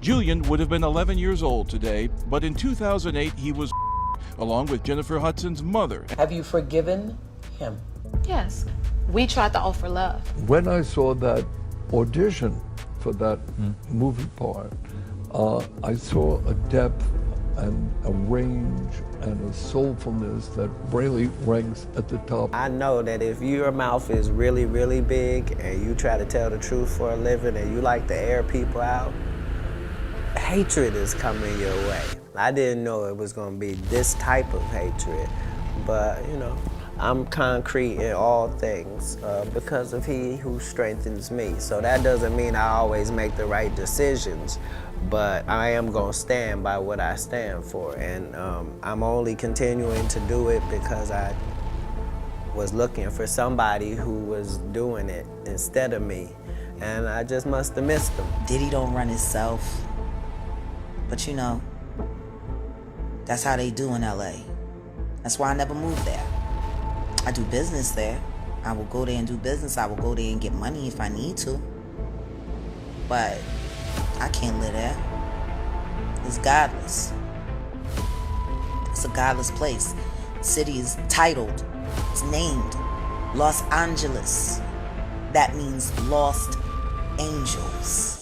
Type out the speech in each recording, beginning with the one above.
Julian would have been 11 years old today, but in 2008 he was along with Jennifer Hudson's mother. Have you forgiven him? Yes. We tried to offer love. When I saw that audition for that movie part, I saw a depth and a range and a soulfulness that really ranks at the top. I know that if your mouth is really, really big and you try to tell the truth for a living and you like to air people out, hatred is coming your way. I didn't know it was going to be this type of hatred, but you know, I'm concrete in all things because of He who strengthens me. So that doesn't mean I always make the right decisions, but I am gonna stand by what I stand for. And I'm only continuing to do it because I was looking for somebody who was doing it instead of me. And I just must have missed them. Diddy don't run himself, but you know, that's how they do in LA. That's why I never moved there. I do business there. I will go there and do business. I will go there and get money if I need to. But I can't live there. It's godless. It's a godless place. The city is titled, it's named Los Angeles. That means lost angels.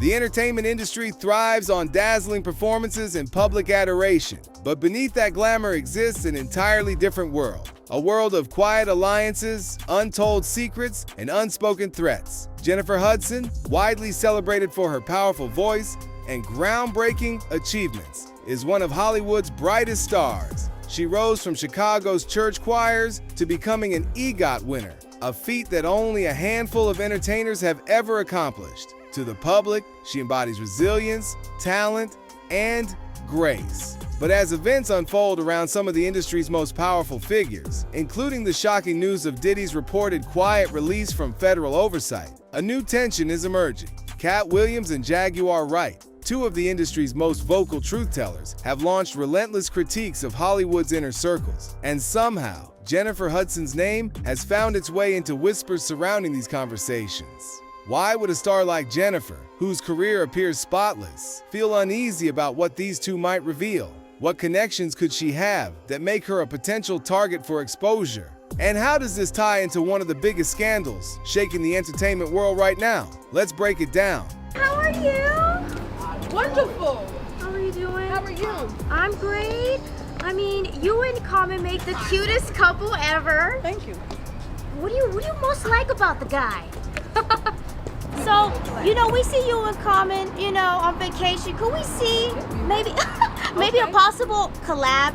The entertainment industry thrives on dazzling performances and public adoration. But beneath that glamour exists an entirely different world. A world of quiet alliances, untold secrets, and unspoken threats. Jennifer Hudson, widely celebrated for her powerful voice and groundbreaking achievements, is one of Hollywood's brightest stars. She rose from Chicago's church choirs to becoming an EGOT winner, a feat that only a handful of entertainers have ever accomplished. To the public, she embodies resilience, talent, and grace. But as events unfold around some of the industry's most powerful figures, including the shocking news of Diddy's reported quiet release from federal oversight, a new tension is emerging. Katt Williams and Jaguar Wright, two of the industry's most vocal truth-tellers, have launched relentless critiques of Hollywood's inner circles. And somehow, Jennifer Hudson's name has found its way into whispers surrounding these conversations. Why would a star like Jennifer, whose career appears spotless, feel uneasy about what these two might reveal? What connections could she have that make her a potential target for exposure? And how does this tie into one of the biggest scandals shaking the entertainment world right now? Let's break it down. How are you? Wonderful. How are you doing? How are you? I'm great. I mean, you and Common make the cutest couple ever. Thank you. What do you most like about the guy? So, you know, we see you in Common, you know, on vacation. Could we see maybe a possible collab?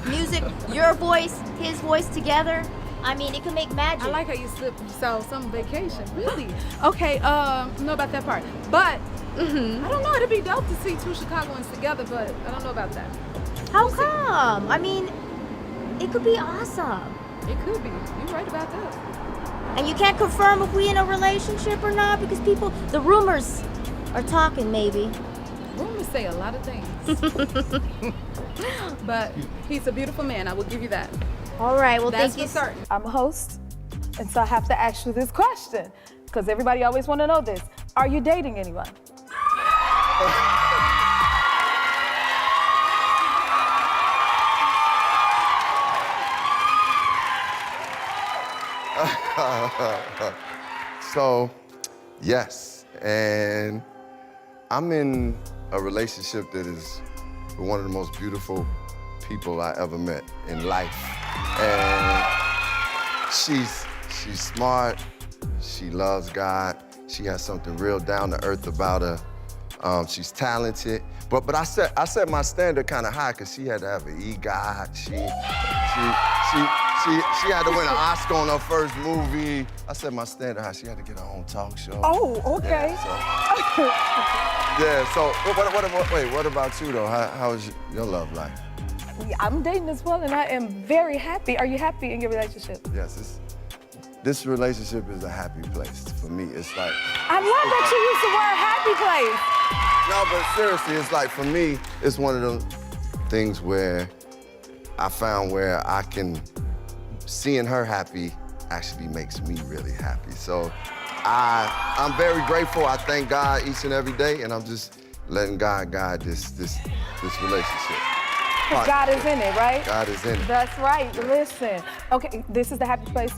Music, your voice, his voice together. I mean, it could make magic. I like how you slipped some vacation. Really? Okay, know about that part. But I don't know, it'd be dope to see two Chicagoans together, but I don't know about that. How come? I mean, it could be awesome. It could be. You're right about that. And you can't confirm if we in a relationship or not because the rumors are talking maybe. Rumors say a lot of things. But he's a beautiful man, I will give you that. All right, well, That's thank you. for certain. I'm a host, and so I have to ask you this question, because everybody always want to know this. Are you dating anyone? So, yes, and I'm in a relationship that is one of the most beautiful people I ever met in life. And she's smart, she loves God, she has something real down to earth about her. She's talented, but I set my standard kind of high because she had to have an EGOT. She had to win an Oscar on her first movie. I set my standard high. She had to get her own talk show. Oh, okay. Yeah, so what about you though? How is your love life? I'm dating as well, and I am very happy. Are you happy in your relationship? Yes, this relationship is a happy place for me. It's like I love that you use the word happy place. No, but seriously, it's like for me, it's one of those things where I found where I can seeing her happy actually makes me really happy. So I'm very grateful. I thank God each and every day, and I'm just letting God guide this relationship. Because God is in it, right? God is in it. That's right. Listen. Okay, this is the happy place.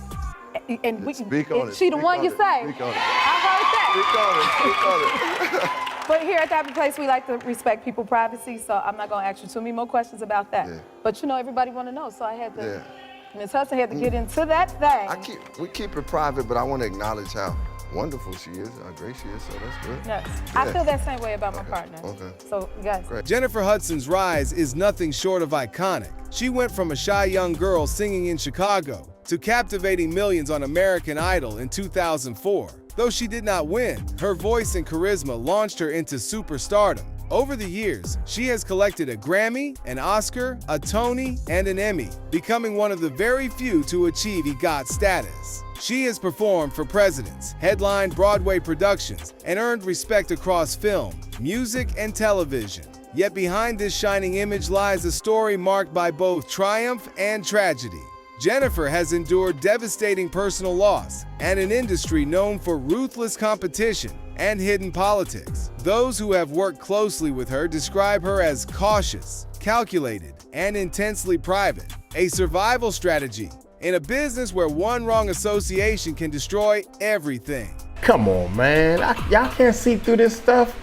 And we Speak on it. She the Speak one on you it. say. Speak on it. I heard that. Speak on it. Speak on it. But here at the happy place, we like to respect people's privacy, so I'm not gonna ask you too many more questions about that. Yeah. But you know, everybody wanna know, so I had to, Yeah. Ms. Hudson had to get into that thing. We keep it private, but I want to acknowledge how wonderful she is, how great she is, so that's good. Yes. Yeah. I feel that same way about my partner. Okay. So, you guys. Great. Jennifer Hudson's rise is nothing short of iconic. She went from a shy young girl singing in Chicago to captivating millions on American Idol in 2004. Though she did not win, her voice and charisma launched her into superstardom. Over the years, she has collected a Grammy, an Oscar, a Tony, and an Emmy, becoming one of the very few to achieve EGOT status. She has performed for presidents, headlined Broadway productions, and earned respect across film, music, and television. Yet behind this shining image lies a story marked by both triumph and tragedy. Jennifer has endured devastating personal loss and an industry known for ruthless competition and hidden politics. Those who have worked closely with her describe her as cautious, calculated, and intensely private, a survival strategy in a business where one wrong association can destroy everything. Come on, man. Y'all can't see through this stuff.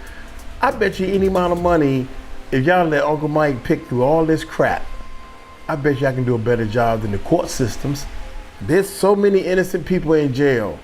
I bet you any amount of money, if y'all let Uncle Mike pick through all this crap, I bet y'all can do a better job than the court systems. There's so many innocent people in jail.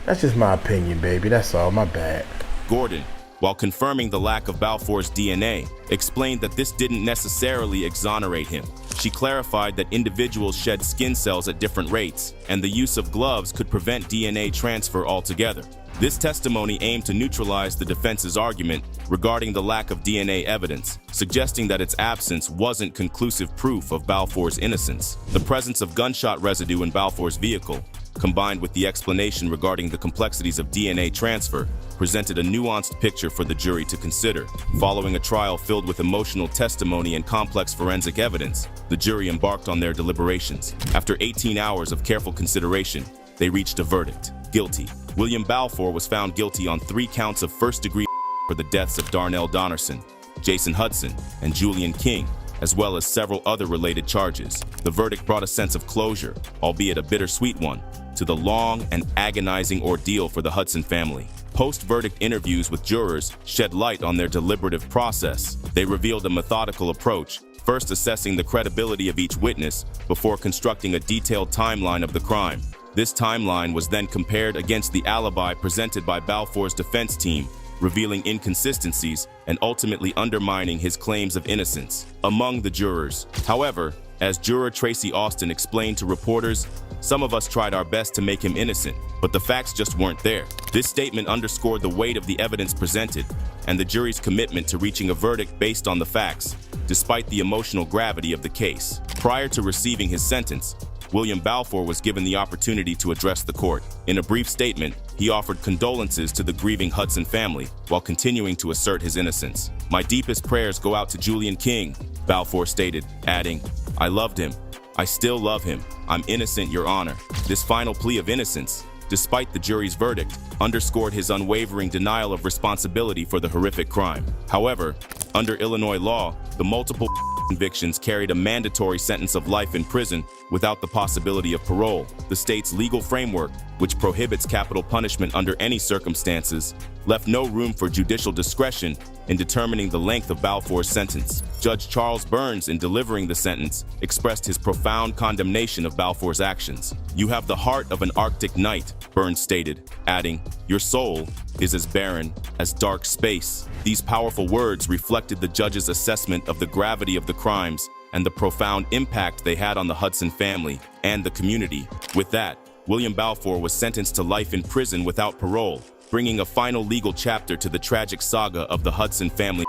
That's just my opinion, baby. That's all. My bad. Gordon, while confirming the lack of Balfour's DNA, explained that this didn't necessarily exonerate him. She clarified that individuals shed skin cells at different rates, and the use of gloves could prevent DNA transfer altogether. This testimony aimed to neutralize the defense's argument regarding the lack of DNA evidence, suggesting that its absence wasn't conclusive proof of Balfour's innocence. The presence of gunshot residue in Balfour's vehicle, combined with the explanation regarding the complexities of DNA transfer, presented a nuanced picture for the jury to consider. Following a trial filled with emotional testimony and complex forensic evidence, the jury embarked on their deliberations. After 18 hours of careful consideration, they reached a verdict: guilty. William Balfour was found guilty on 3 counts of first-degree for the deaths of Darnell Donnerson, Jason Hudson, and Julian King, as well as several other related charges. The verdict brought a sense of closure, albeit a bittersweet one, to the long and agonizing ordeal for the Hudson family. Post-verdict interviews with jurors shed light on their deliberative process. They revealed a methodical approach, first assessing the credibility of each witness before constructing a detailed timeline of the crime. This timeline was then compared against the alibi presented by Balfour's defense team, revealing inconsistencies and ultimately undermining his claims of innocence among the jurors. However, as juror Tracy Austin explained to reporters, "Some of us tried our best to make him innocent, but the facts just weren't there." This statement underscored the weight of the evidence presented and the jury's commitment to reaching a verdict based on the facts, despite the emotional gravity of the case. Prior to receiving his sentence, William Balfour was given the opportunity to address the court. In a brief statement, he offered condolences to the grieving Hudson family while continuing to assert his innocence. "My deepest prayers go out to Julian King," Balfour stated, adding, "I loved him. I still love him. I'm innocent, Your Honor." This final plea of innocence, despite the jury's verdict, underscored his unwavering denial of responsibility for the horrific crime. However, under Illinois law, the multiple convictions carried a mandatory sentence of life in prison without the possibility of parole. The state's legal framework, which prohibits capital punishment under any circumstances, left no room for judicial discretion in determining the length of Balfour's sentence. Judge Charles Burns, in delivering the sentence, expressed his profound condemnation of Balfour's actions. "You have the heart of an Arctic night," Burns stated, adding, "Your soul is as barren as dark space." These powerful words reflected the judge's assessment of the gravity of the crimes and the profound impact they had on the Hudson family and the community. With that, William Balfour was sentenced to life in prison without parole, bringing a final legal chapter to the tragic saga of the Hudson family.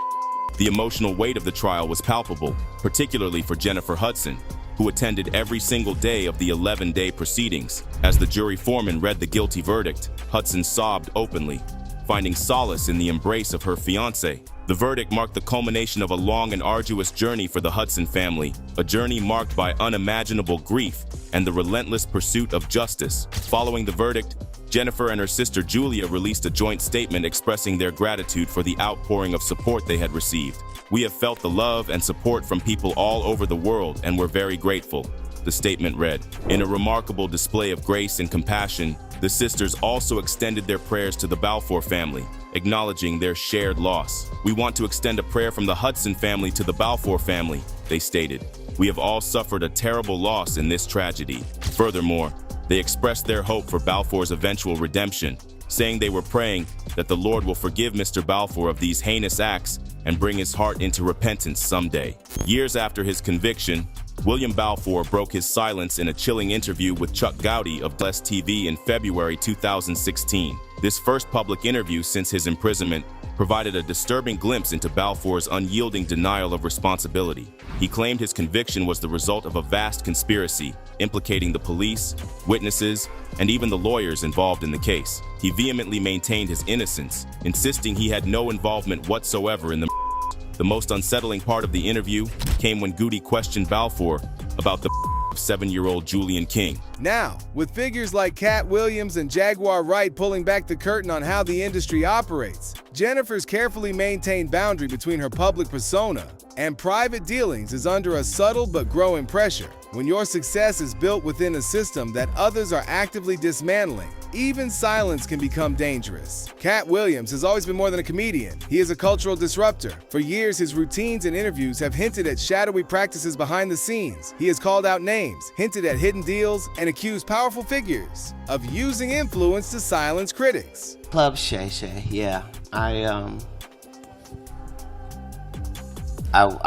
The emotional weight of the trial was palpable, particularly for Jennifer Hudson, who attended every single day of the 11-day proceedings. As the jury foreman read the guilty verdict, Hudson sobbed openly, finding solace in the embrace of her fiancé. The verdict marked the culmination of a long and arduous journey for the Hudson family, a journey marked by unimaginable grief and the relentless pursuit of justice. Following the verdict, Jennifer and her sister Julia released a joint statement expressing their gratitude for the outpouring of support they had received. "We have felt the love and support from people all over the world, and we're very grateful," the statement read. In a remarkable display of grace and compassion, the sisters also extended their prayers to the Balfour family, acknowledging their shared loss. "We want to extend a prayer from the Hudson family to the Balfour family," they stated. "We have all suffered a terrible loss in this tragedy." Furthermore, they expressed their hope for Balfour's eventual redemption, saying they were praying that the Lord will forgive Mr. Balfour of these heinous acts and bring his heart into repentance someday. Years after his conviction, William Balfour broke his silence in a chilling interview with Chuck Gowdy of Bless TV in February 2016. This first public interview since his imprisonment provided a disturbing glimpse into Balfour's unyielding denial of responsibility. He claimed his conviction was the result of a vast conspiracy, implicating the police, witnesses, and even the lawyers involved in the case. He vehemently maintained his innocence, insisting he had no involvement whatsoever in the The most unsettling part of the interview came when Goody questioned Balfour about the 7-year-old Julian King. Now, with figures like Katt Williams and Jaguar Wright pulling back the curtain on how the industry operates, Jennifer's carefully maintained boundary between her public persona and private dealings is under a subtle but growing pressure. When your success is built within a system that others are actively dismantling, even silence can become dangerous. Katt Williams has always been more than a comedian. He is a cultural disruptor. For years, his routines and interviews have hinted at shadowy practices behind the scenes. He has called out names, hinted at hidden deals, and accused powerful figures of using influence to silence critics. Club Shay Shay, yeah. I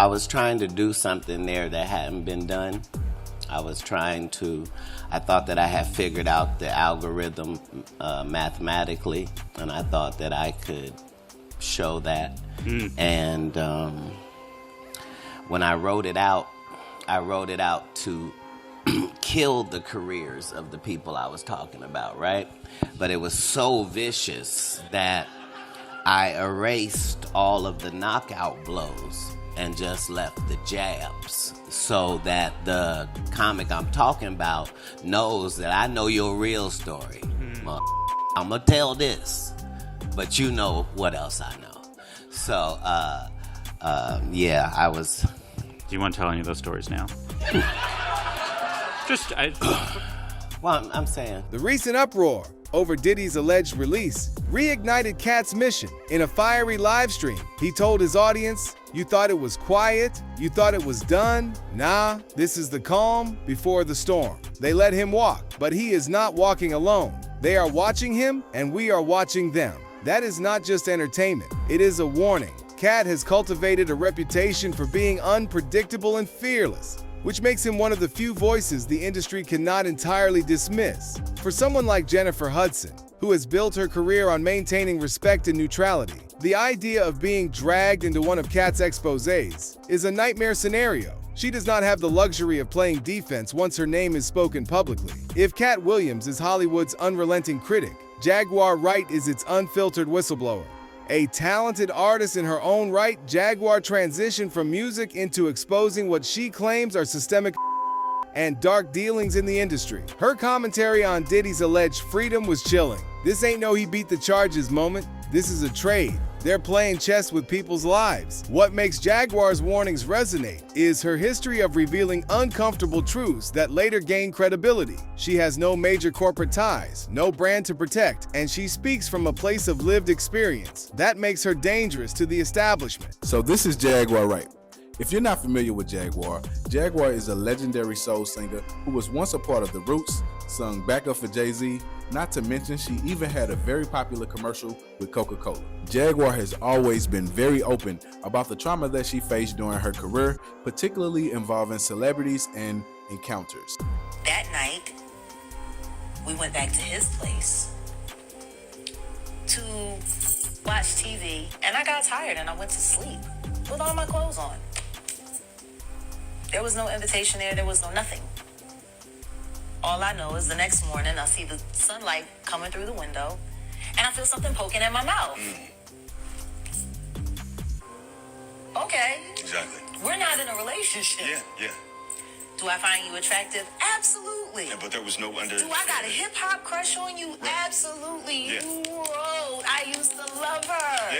was trying to do something there that hadn't been done. I thought that I had figured out the algorithm mathematically, and I thought that I could show that. And when I wrote it out to kill the careers of the people I was talking about, right? But it was so vicious that I erased all of the knockout blows and just left the jabs, so that the comic I'm talking about knows that I know your real story. I'm gonna tell this, but you know what else I know. So, yeah, I was... Do you want to tell any of those stories now? Well, I'm saying... The recent uproar over Diddy's alleged release reignited Katt's mission. In a fiery live stream, he told his audience, "You thought it was quiet? You thought it was done? Nah, this is the calm before the storm." They let him walk, but he is not walking alone. They are watching him, and we are watching them. That is not just entertainment, it is a warning. Katt has cultivated a reputation for being unpredictable and fearless, which makes him one of the few voices the industry cannot entirely dismiss. For someone like Jennifer Hudson, who has built her career on maintaining respect and neutrality, the idea of being dragged into one of Katt's exposés is a nightmare scenario. She does not have the luxury of playing defense once her name is spoken publicly. If Katt Williams is Hollywood's unrelenting critic, Jaguar Wright is its unfiltered whistleblower. A talented artist in her own right, Jaguar transitioned from music into exposing what she claims are systemic and dark dealings in the industry. Her commentary on Diddy's alleged freedom was chilling. This ain't no he beat the charges moment. This is a trade. They're playing chess with people's lives. What makes Jaguar's warnings resonate is her history of revealing uncomfortable truths that later gain credibility. She has no major corporate ties, no brand to protect, and she speaks from a place of lived experience. That makes her dangerous to the establishment. So this is Jaguar Wright. If you're not familiar with Jaguar, Jaguar is a legendary soul singer who was once a part of The Roots, sung backup for Jay-Z, not to mention she even had a very popular commercial with Coca-Cola. Jaguar has always been very open about the trauma that she faced during her career, particularly involving celebrities and encounters. That night, we went back to his place to watch TV, and I got tired and I went to sleep with all my clothes on. There was no invitation there was no nothing. All I know is the next morning I see the sunlight coming through the window and I feel something poking in my mouth. Okay. Exactly. We're not in a relationship. Yeah. Do I find you attractive? Absolutely. Yeah, but there was no under. Do I got a hip hop crush on you? Right. Absolutely. Yeah. You wrote. I used to love her.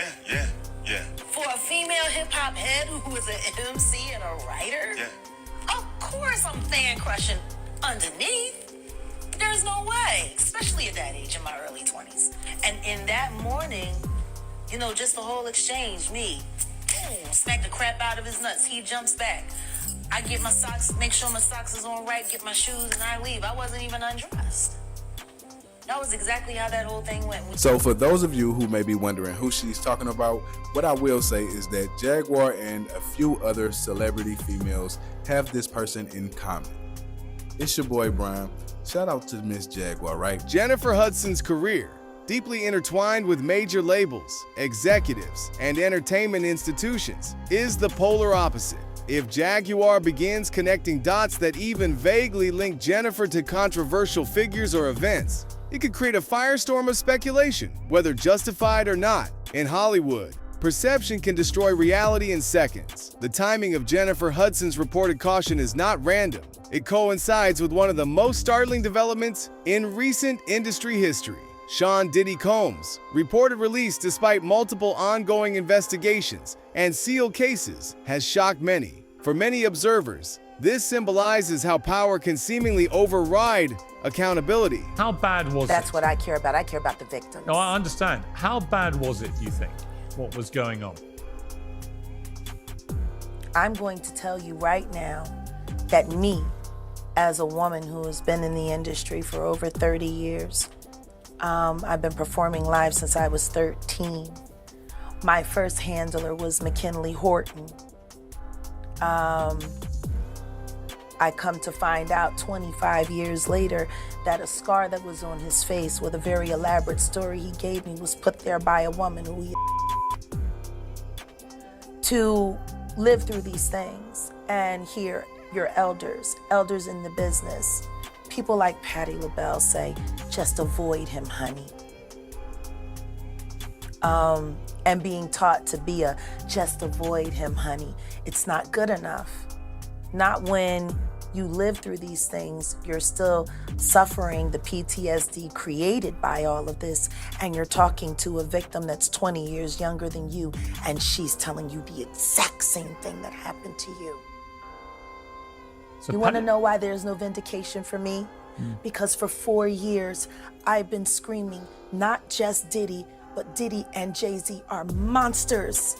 Yeah. For a female hip hop head who was an MC and a writer? Yeah. Of course I'm fan crushing underneath. There's no way, especially at that age in my early 20s. And in that morning, you know, just the whole exchange, me, boom, smack the crap out of his nuts. He jumps back. I get my socks, make sure my socks is on right, get my shoes, and I leave. I wasn't even undressed. That was exactly how that whole thing went. So for those of you who may be wondering who she's talking about, what I will say is that Jaguar and a few other celebrity females have this person in common. It's your boy Brian. Shout out to Miss Jaguar Wright. Jennifer Hudson's career, deeply intertwined with major labels, executives, and entertainment institutions, is the polar opposite. If Jaguar begins connecting dots that even vaguely link Jennifer to controversial figures or events, it could create a firestorm of speculation, whether justified or not. In Hollywood, perception can destroy reality in seconds. The timing of Jennifer Hudson's reported caution is not random. It coincides with one of the most startling developments in recent industry history. Sean Diddy Combs' reported release despite multiple ongoing investigations and sealed cases has shocked many. For many observers, this symbolizes how power can seemingly override accountability. How bad was it? That's what I care about. I care about the victims. No, I understand. How bad was it, you think? What was going on? I'm going to tell you right now that me, as a woman who has been in the industry for over 30 years, I've been performing live since I was 13. My first handler was McKinley Horton. I come to find out 25 years later that a scar that was on his face with a very elaborate story he gave me was put there by a woman who he to live through these things and hear your elders in the business, people like Patti LaBelle say, just avoid him, honey. And being taught to be just avoid him, honey. It's not good enough. Not when you live through these things, you're still suffering the PTSD created by all of this, and you're talking to a victim that's 20 years younger than you, and she's telling you the exact same thing that happened to you. So you want to know why there's no vindication for me? Because for 4 years, I've been screaming, not just Diddy, but Diddy and Jay-Z are monsters.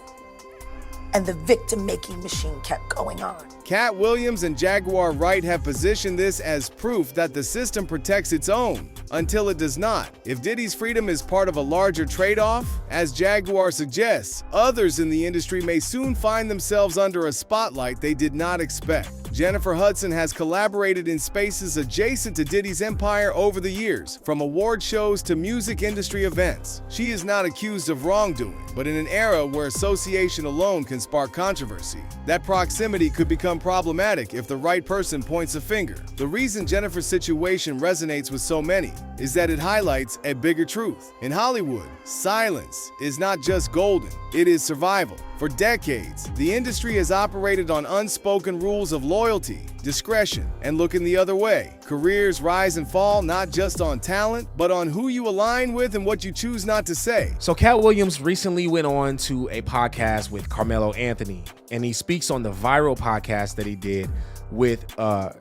And the victim-making machine kept going on. Katt Williams and Jaguar Wright have positioned this as proof that the system protects its own, until it does not. If Diddy's freedom is part of a larger trade-off, as Jaguar suggests, others in the industry may soon find themselves under a spotlight they did not expect. Jennifer Hudson has collaborated in spaces adjacent to Diddy's empire over the years, from award shows to music industry events. She is not accused of wrongdoing, but in an era where association alone can spark controversy, that proximity could become problematic if the right person points a finger. The reason Jennifer's situation resonates with so many is that it highlights a bigger truth. In Hollywood, silence is not just golden, it is survival. For decades, the industry has operated on unspoken rules of loyalty, discretion, and looking the other way. Careers rise and fall not just on talent, but on who you align with and what you choose not to say. So Katt Williams recently went on to a podcast with Carmelo Anthony, and he speaks on the viral podcast that he did with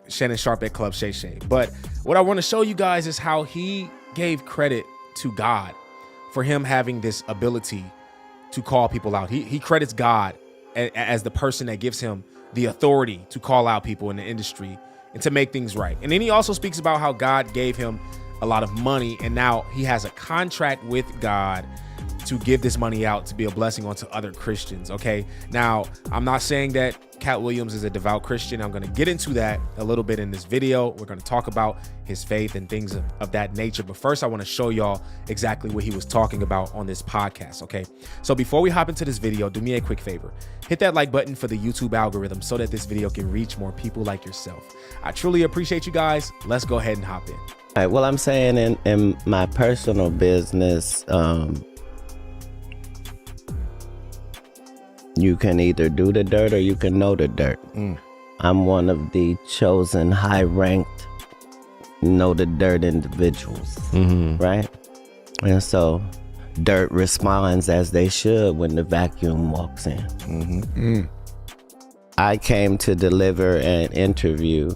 Shannon Sharpe at Club Shay Shay. But what I want to show you guys is how he gave credit to God for him having this ability to call people out. He credits God as the person that gives him the authority to call out people in the industry and to make things right. And then he also speaks about how God gave him a lot of money, and now he has a contract with God to give this money out to be a blessing onto other Christians. Okay, now I'm not saying that Katt Williams is a devout Christian. I'm going to get into that a little bit in this video. We're going to talk about his faith and things of that nature. But first, I want to show y'all exactly what he was talking about on this podcast. Okay, so before we hop into this video, do me a quick favor. Hit that like button for the YouTube algorithm so that this video can reach more people like yourself. I truly appreciate you guys. Let's go ahead and hop in. All right, well, I'm saying in my personal business, you can either do the dirt or you can know the dirt. I'm one of the chosen high-ranked, know the dirt individuals, right? And so dirt responds as they should when the vacuum walks in. I came to deliver an interview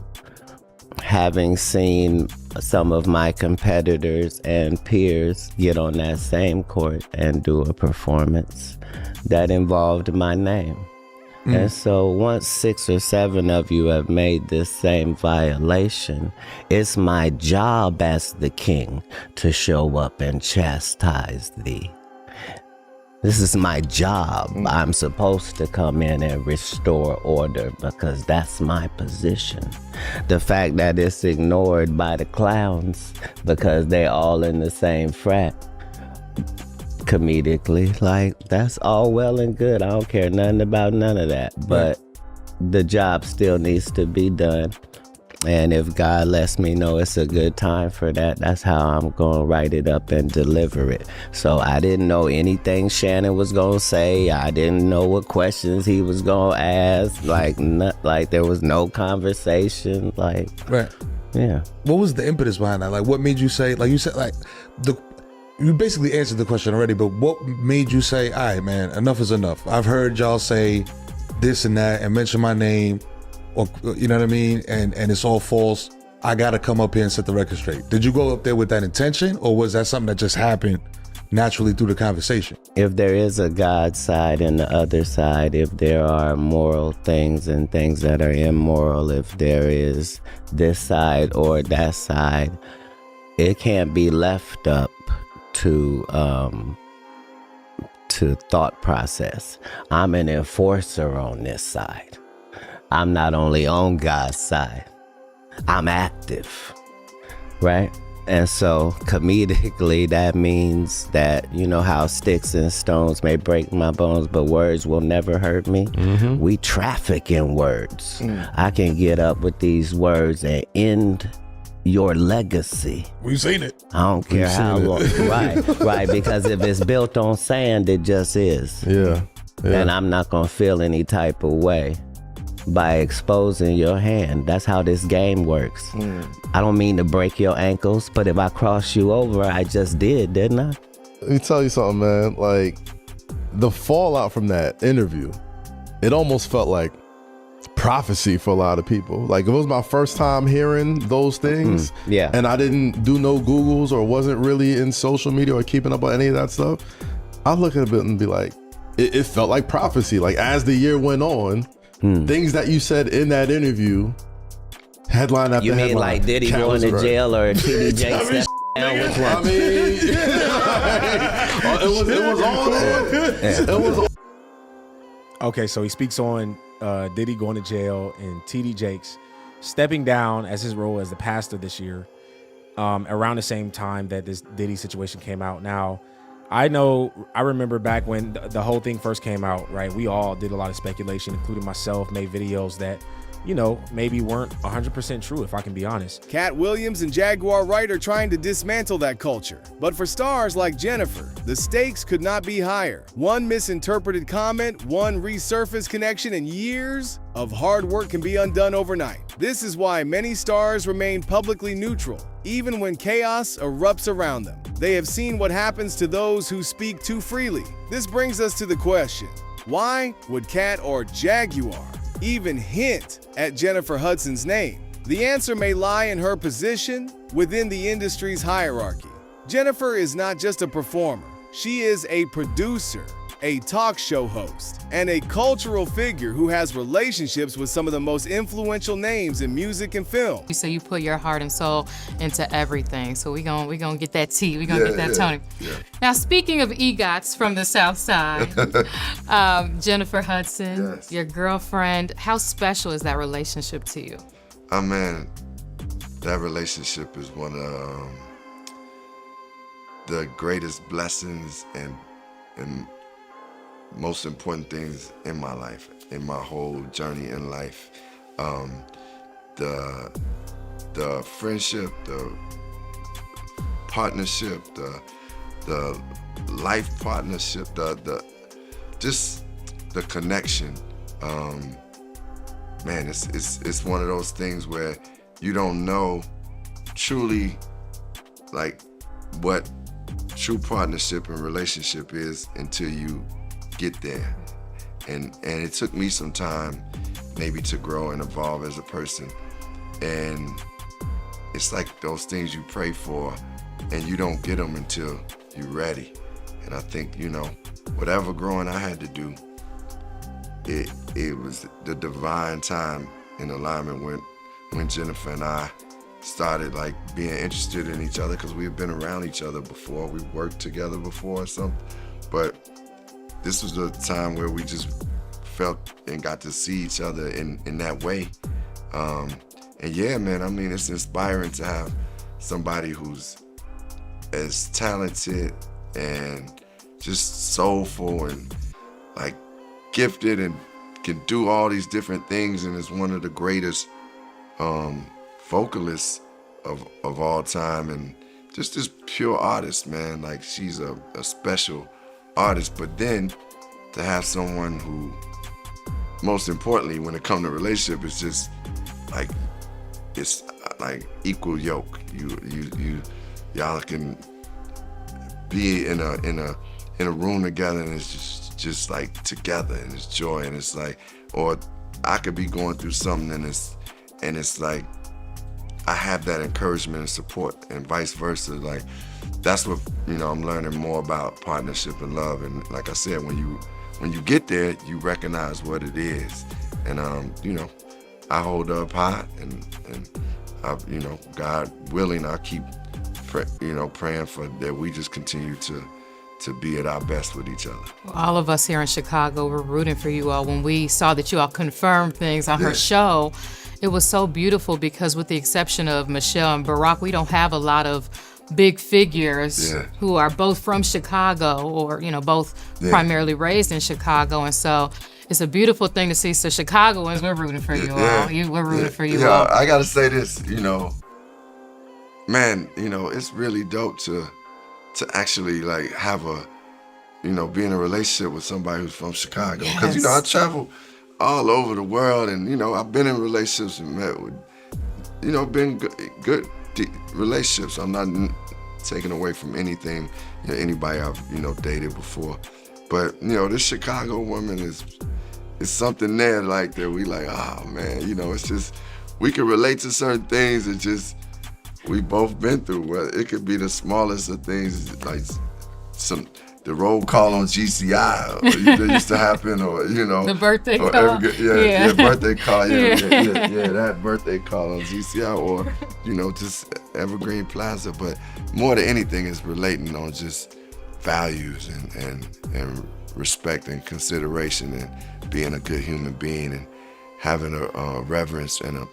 having seen some of my competitors and peers get on that same court and do a performance that involved my name. And so once 6 or 7 of you have made this same violation, it's my job as the king to show up and chastise thee. This is my job. I'm supposed to come in and restore order because that's my position. The fact that it's ignored by the clowns because they all in the same frat, comedically, like, that's all well and good. I don't care nothing about none of that. But the job still needs to be done. And if God lets me know it's a good time for that, that's how I'm going to write it up and deliver it. So I didn't know anything Shannon was going to say. I didn't know what questions he was going to ask. Like there was no conversation. Like, yeah. What was the impetus behind that? Like, what made you say, like you said, like, you basically answered the question already, but what made you say, all right, man, enough is enough? I've heard y'all say this and that and mention my name, or you know what I mean, and it's all false. I gotta come up here and set the record straight. Did you go up there with that intention, or was that something that just happened naturally through the conversation? If there is a God side and the other side, if there are moral things and things that are immoral, if there is this side or that side, it can't be left up to thought process. I'm an enforcer on this side. I'm not only on God's side, I'm active, right? And so comedically, that means that, you know how sticks and stones may break my bones, but words will never hurt me. We traffic in words. I can get up with these words and end your legacy. We've seen it. I don't care how long. Right, because if it's built on sand, it just is. Yeah. And I'm not gonna feel any type of way by exposing your hand. That's how this game works. I don't mean to break your ankles, but if I cross you over, I just did, didn't I? Let me tell you something, man. Like, the fallout from that interview, it almost felt like prophecy for a lot of people. Like, it was my first time hearing those things. And I didn't do no Googles or wasn't really in social media or keeping up on any of that stuff. I look at it and be like, it felt like prophecy. Like, as the year went on, things that you said in that interview, headline after headline. You mean like Diddy going to jail or TD Jakes step down? Which one? I mean, it was all there. It was all. Okay, so he speaks on Diddy going to jail and TD Jakes stepping down as his role as the pastor this year, around the same time that this Diddy situation came out. Now, I remember back when the whole thing first came out, right? We all did a lot of speculation, including myself, made videos that, you know, maybe weren't 100% true, if I can be honest. Katt Williams and Jaguar Wright are trying to dismantle that culture. But for stars like Jennifer, the stakes could not be higher. One misinterpreted comment, one resurfaced connection, and years of hard work can be undone overnight. This is why many stars remain publicly neutral, even when chaos erupts around them. They have seen what happens to those who speak too freely. This brings us to the question, why would Katt or Jaguar even hint at Jennifer Hudson's name? The answer may lie in her position within the industry's hierarchy. Jennifer is not just a performer. She is a producer, a talk show host, and a cultural figure who has relationships with some of the most influential names in music and film. So you put your heart and soul into everything. So we gonna get that tea. We gonna get that Tony. Now, speaking of EGOTs from the South Side, Jennifer Hudson, your girlfriend, how special is that relationship to you? Oh man, that relationship is one of the greatest blessings and most important things in my life, in my whole journey in life. The friendship, the partnership, the life partnership, just the connection man, it's one of those things where you don't know truly like what true partnership and relationship is until you get there. And it took me some time maybe to grow and evolve as a person. And it's like those things you pray for and you don't get them until you're ready. And I think, you know, whatever growing I had to do, it was the divine time in alignment when Jennifer and I started like being interested in each other, because we had been around each other before. We worked together before or something. But this was the time where we just felt and got to see each other in that way. And yeah, man, I mean, it's inspiring to have somebody who's as talented and just soulful and like gifted and can do all these different things, and is one of the greatest vocalists of all time, and just this pure artist, man. Like, she's a special artist. But then to have someone who, most importantly, when it comes to relationship, is just like, it's like equal yoke. Y'all can be in a room together, and it's just like together, and it's joy, and it's like, or I could be going through something, and it's like I have that encouragement and support, and vice versa. Like, that's what, you know, I'm learning more about partnership and love. And like I said, when you get there, you recognize what it is. And you know, I hold up high, and I, you know, God willing, I keep praying for that we just continue to be at our best with each other. Well, all of us here in Chicago were rooting for you all when we saw that you all confirmed things on her show. It was so beautiful because, with the exception of Michelle and Barack, we don't have a lot of big figures who are both from Chicago, or, you know, both primarily raised in Chicago. And so it's a beautiful thing to see. So Chicagoans, we're rooting for you all. We're rooting for you all. I gotta say this, you know, man, you know, it's really dope to actually like have a, you know, be in a relationship with somebody who's from Chicago. Because, you know, I travel all over the world, and, you know, I've been in relationships and met with, you know, been good relationships. I'm not taking away from anything, you know, anybody I've, you know, dated before. But, you know, this Chicago woman is something there like that we like, oh man, you know, it's just, we can relate to certain things that just, we both been through. Well, it could be the smallest of things, like the roll call on GCI that used to happen, or, you know, the birthday call. Birthday call, that birthday call on GCI, or, you know, just Evergreen Plaza. But more than anything, is relating on just values and respect and consideration, and being a good human being, and having a reverence and a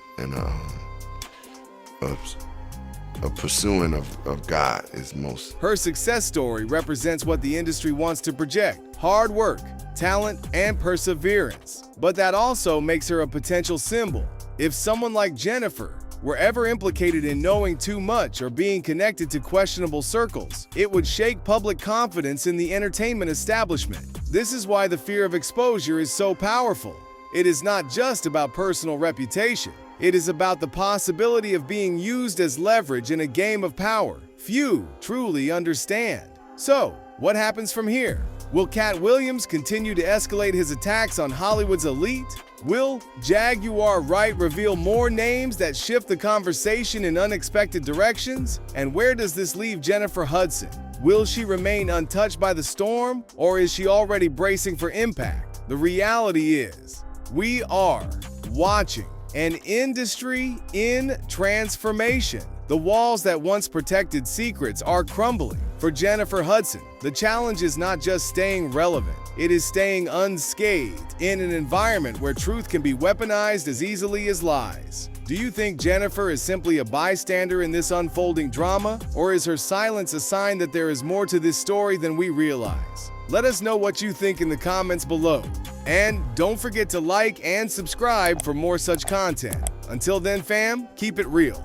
pursuing of God is most. Her success story represents what the industry wants to project: hard work, talent, and perseverance. But that also makes her a potential symbol. If someone like Jennifer were ever implicated in knowing too much or being connected to questionable circles, it would shake public confidence in the entertainment establishment. This is why the fear of exposure is so powerful. It is not just about personal reputation. It is about the possibility of being used as leverage in a game of power few truly understand. So, what happens from here? Will Katt Williams continue to escalate his attacks on Hollywood's elite? Will Jaguar Wright reveal more names that shift the conversation in unexpected directions? And where does this leave Jennifer Hudson? Will she remain untouched by the storm, or is she already bracing for impact? The reality is, we are watching an industry in transformation. The walls that once protected secrets are crumbling. For Jennifer Hudson, the challenge is not just staying relevant, it is staying unscathed in an environment where truth can be weaponized as easily as lies. Do you think Jennifer is simply a bystander in this unfolding drama, or is her silence a sign that there is more to this story than we realize? Let us know what you think in the comments below. And don't forget to like and subscribe for more such content. Until then, fam, keep it real.